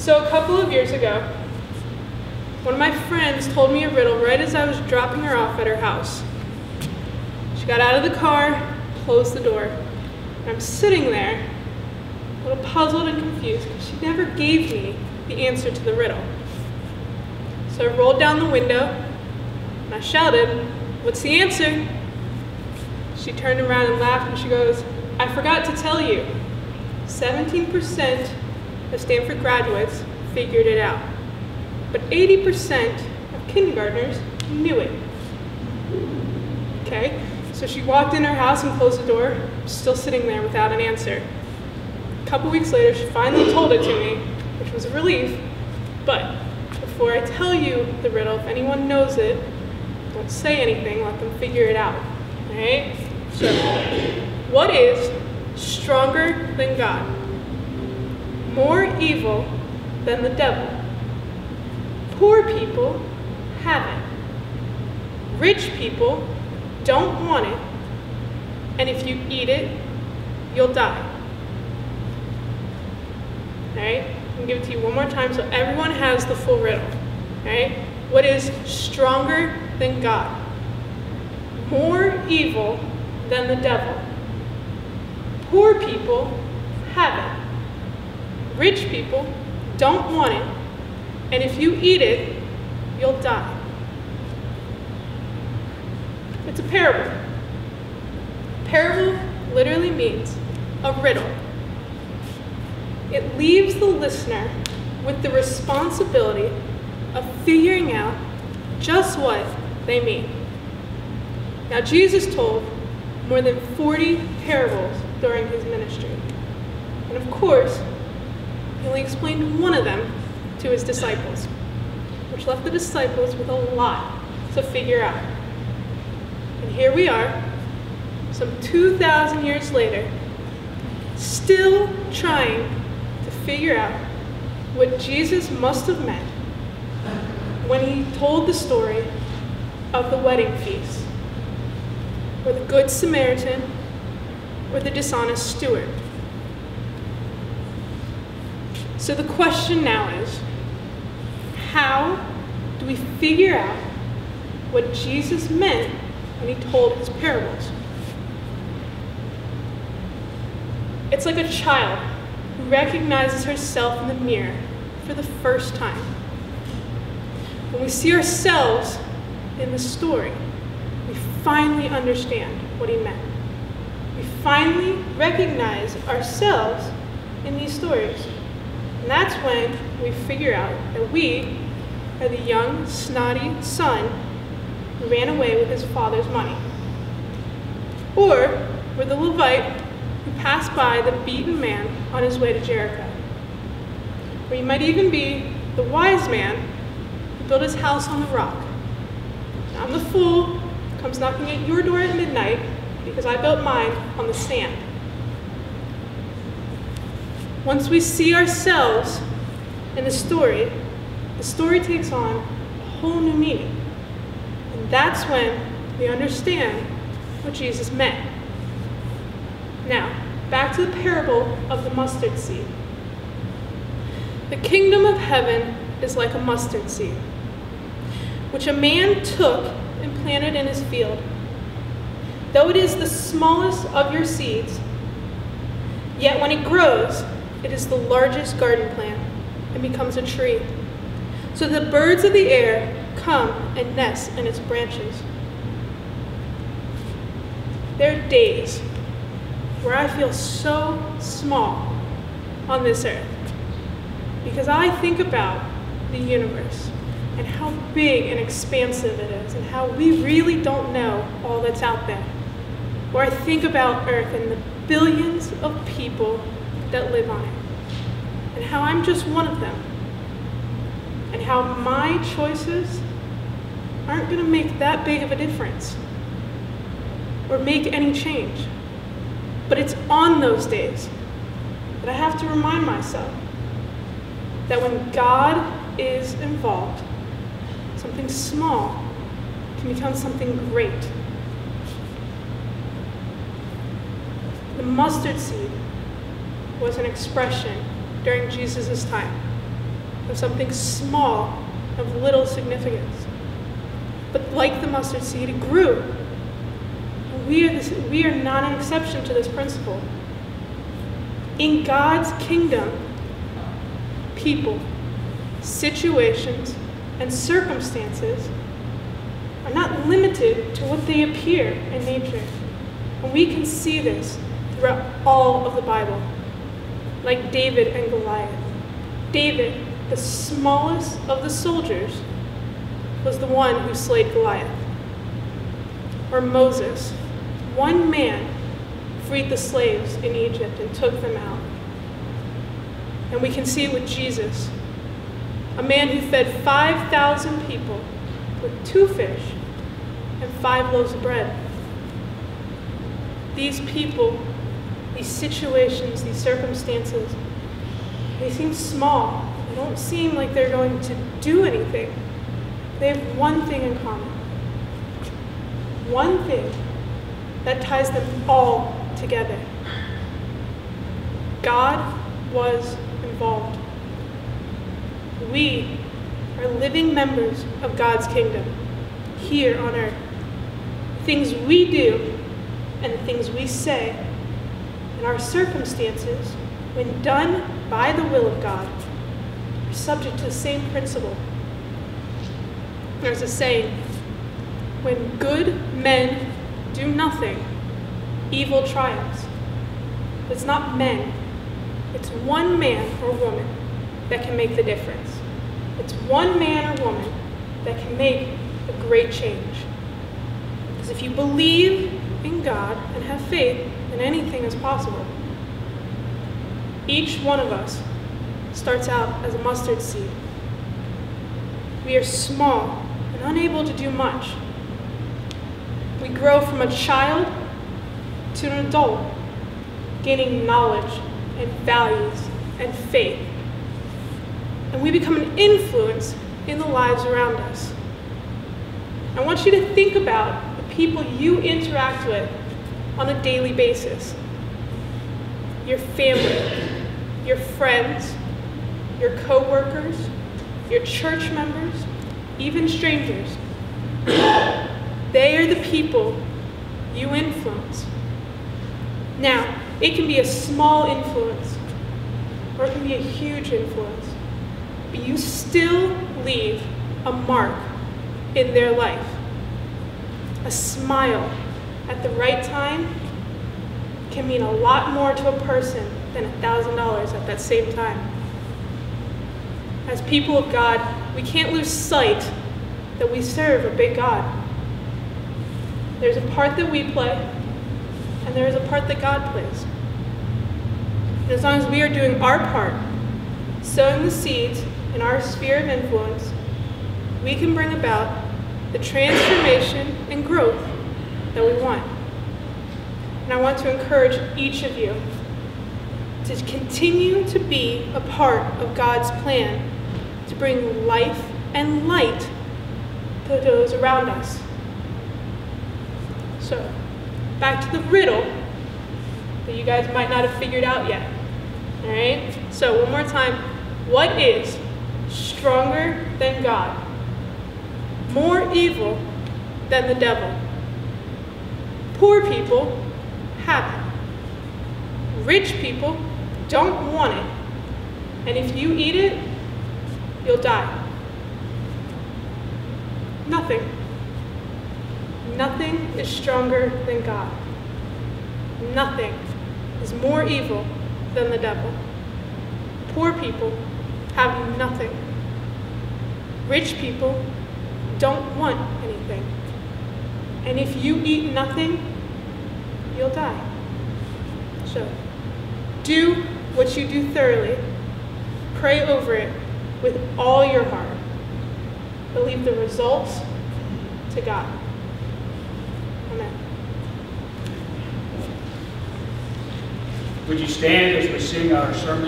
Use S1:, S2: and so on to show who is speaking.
S1: So a couple of years ago, one of my friends told me a riddle right as I was dropping her off at her house. She got out of the car, closed the door, and I'm sitting there, a little puzzled and confused because she never gave me the answer to the riddle. So I rolled down the window, and I shouted, "What's the answer?" She turned around and laughed, and she goes, "I forgot to tell you, 17% of Stanford graduates figured it out, but 80% of kindergartners knew it." Okay, so she walked in her house and closed the door, still sitting there without an answer. A couple weeks later, she finally told it to me, which was a relief, but before I tell you the riddle, if anyone knows it, don't say anything, let them figure it out, all right? So, what is stronger than God? More evil than the devil? Poor people have it. Rich people don't want it, and if you eat it, you'll die. All right? I'm going to give it to you one more time so everyone has the full riddle. All right? What is stronger than God? More evil than the devil? Poor people have it. Rich people don't want it, and if you eat it, you'll die. It's a parable. Parable literally means a riddle. It leaves the listener with the responsibility of figuring out just what they mean. Now, Jesus told more than 40 parables during his ministry. And of course, he only explained one of them to his disciples, which left the disciples with a lot to figure out. And here we are, some 2,000 years later, still trying to figure out what Jesus must have meant when he told the story of the wedding feast, or the Good Samaritan, or the dishonest steward. So the question now is, how do we figure out what Jesus meant when he told his parables? It's like a child who recognizes herself in the mirror for the first time. When we see ourselves in the story, we finally understand what he meant. We finally recognize ourselves in these stories. And that's when we figure out that we are the young, snotty son who ran away with his father's money. Or we're the Levite who passed by the beaten man on his way to Jericho. Or you might even be the wise man who built his house on the rock. And I'm the fool who comes knocking at your door at midnight because I built mine on the sand. Once we see ourselves in the story takes on a whole new meaning. And that's when we understand what Jesus meant. Now, back to the parable of the mustard seed. The kingdom of heaven is like a mustard seed, which a man took and planted in his field. Though it is the smallest of your seeds, yet when it grows, it is the largest garden plant and becomes a tree. So the birds of the air come and nest in its branches. There are days where I feel so small on this earth because I think about the universe and how big and expansive it is and how we really don't know all that's out there. Or I think about Earth and the billions of people that live on it and how I'm just one of them and how my choices aren't going to make that big of a difference or make any change. But it's on those days that I have to remind myself that when God is involved, something small can become something great. The mustard seed was an expression during Jesus' time. of something small, of little significance. But like the mustard seed, it grew. And we are not an exception to this principle. In God's kingdom, people, situations, and circumstances are not limited to what they appear in nature. And we can see this throughout all of the Bible, like David and Goliath. David, the smallest of the soldiers, was the one who slayed Goliath. Or Moses, one man freed the slaves in Egypt and took them out. And we can see it with Jesus, a man who fed 5,000 people with 2 fish and 5 loaves of bread. These people, these situations, these circumstances, they seem small. They don't seem like they're going to do anything. They have one thing in common. One thing that ties them all together. God was involved. We are living members of God's kingdom here on earth. Things we do and the things we say and our circumstances, when done by the will of God, are subject to the same principle. There's a saying, when good men do nothing, evil triumphs. It's not men. It's one man or woman that can make the difference. It's one man or woman that can make a great change. Because if you believe in God and have faith, then anything is possible. Each one of us starts out as a mustard seed. We are small and unable to do much. We grow from a child to an adult, gaining knowledge and values and faith. And we become an influence in the lives around us. I want you to think about the people you interact with on a daily basis. Your family, your friends, your co-workers, your church members, even strangers. They are the people you influence. Now, it can be a small influence, or it can be a huge influence, but you still leave a mark in their life. A smile at the right time can mean a lot more to a person than $1,000 at that same time. As people of God, we can't lose sight that we serve a big God. There's a part that we play, and there is a part that God plays. And as long as we are doing our part, sowing the seeds in our sphere of influence, we can bring about the transformation and growth that we want. And I want to encourage each of you to continue to be a part of God's plan to bring life and light to those around us. So, back to the riddle that you guys might not have figured out yet. All right? So, one more time. What is stronger than God? More evil than the devil? Poor people have it. Rich people don't want it. And if you eat it, you'll die. Nothing. Nothing is stronger than God. Nothing is more evil than the devil. Poor people have nothing. Rich people don't want anything. And if you eat nothing, you'll die. So, do what you do thoroughly. Pray over it with all your heart. But leave the results to God. Amen.
S2: Would you stand as we sing our sermon?